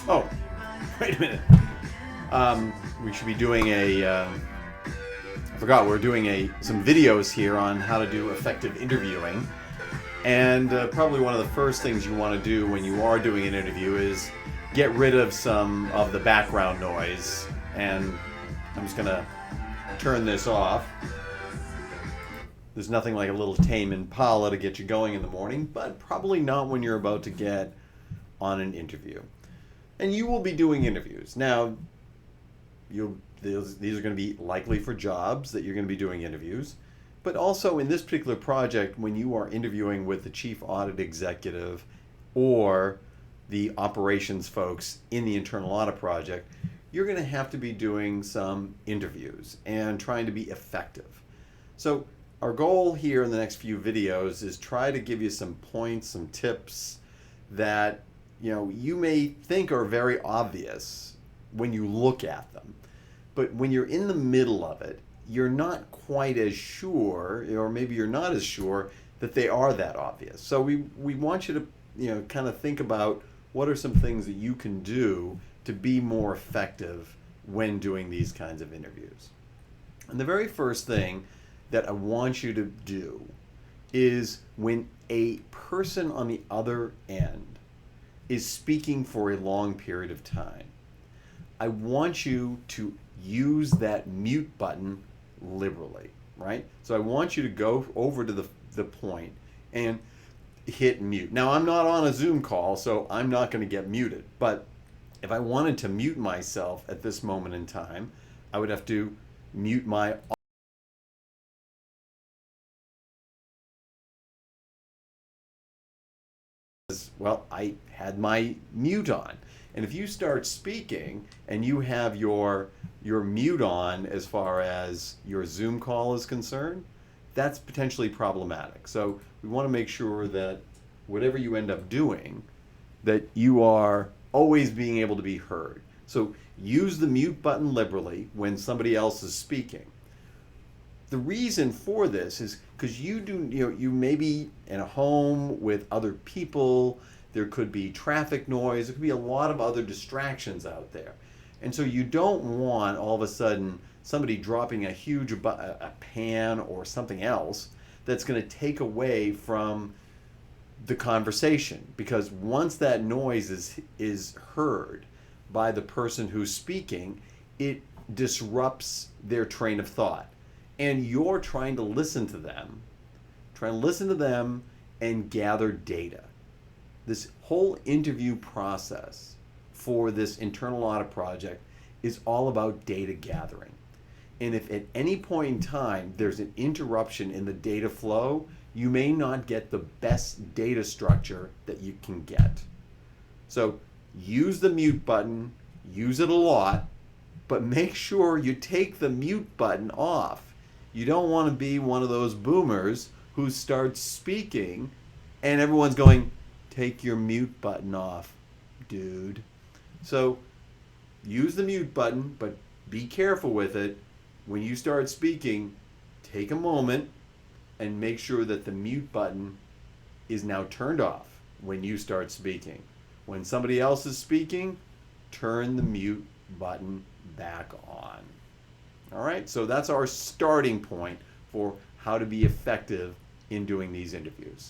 Oh, wait a minute. We should be doing I forgot we're doing some videos here on how to do effective interviewing. And probably one of the first things you want to do when you are doing an interview is get rid of some of the background noise. And I'm just going to turn this off. There's nothing like a little Tame Impala to get you going in the morning, but probably not when you're about to get on an interview. And you will be doing interviews. Now, these are going to be likely for jobs that you're going to be doing interviews. But also in this particular project, when you are interviewing with the chief audit executive or the operations folks in the internal audit project, you're going to have to be doing some interviews and trying to be effective. So our goal here in the next few videos is try to give you some points, some tips that you may think are very obvious when you look at them. But when you're in the middle of it, you're not quite as sure, or maybe you're not as sure that they are that obvious. So we want you to kind of think about what are some things that you can do to be more effective when doing these kinds of interviews. And the very first thing that I want you to do is when a person on the other end is speaking for a long period of time, I want you to use that mute button liberally, right? So I want you to go over to the point and hit mute. Now, I'm not on a Zoom call, so I'm not going to get muted. But if I wanted to mute myself at this moment in time, I would have to mute my well, I had my mute on. And if you start speaking and you have your mute on as far as your Zoom call is concerned, that's potentially problematic. So we want to make sure that whatever you end up doing, that you are always being able to be heard. So use the mute button liberally when somebody else is speaking. The reason for this is because you may be in a home with other people. There could be traffic noise. There could be a lot of other distractions out there. And so you don't want all of a sudden somebody dropping a pan or something else that's going to take away from the conversation. Because once that noise is heard by the person who's speaking, it disrupts their train of thought. And you're trying to listen to them, and gather data. This whole interview process for this internal audit project is all about data gathering. And if at any point in time there's an interruption in the data flow, you may not get the best data structure that you can get. So use the mute button, use it a lot, but make sure you take the mute button off. You don't want to be one of those boomers who starts speaking and everyone's going, take your mute button off, dude. So use the mute button, but be careful with it. When you start speaking, take a moment and make sure that the mute button is now turned off when you start speaking. When somebody else is speaking, turn the mute button back on. All right, so that's our starting point for how to be effective in doing these interviews.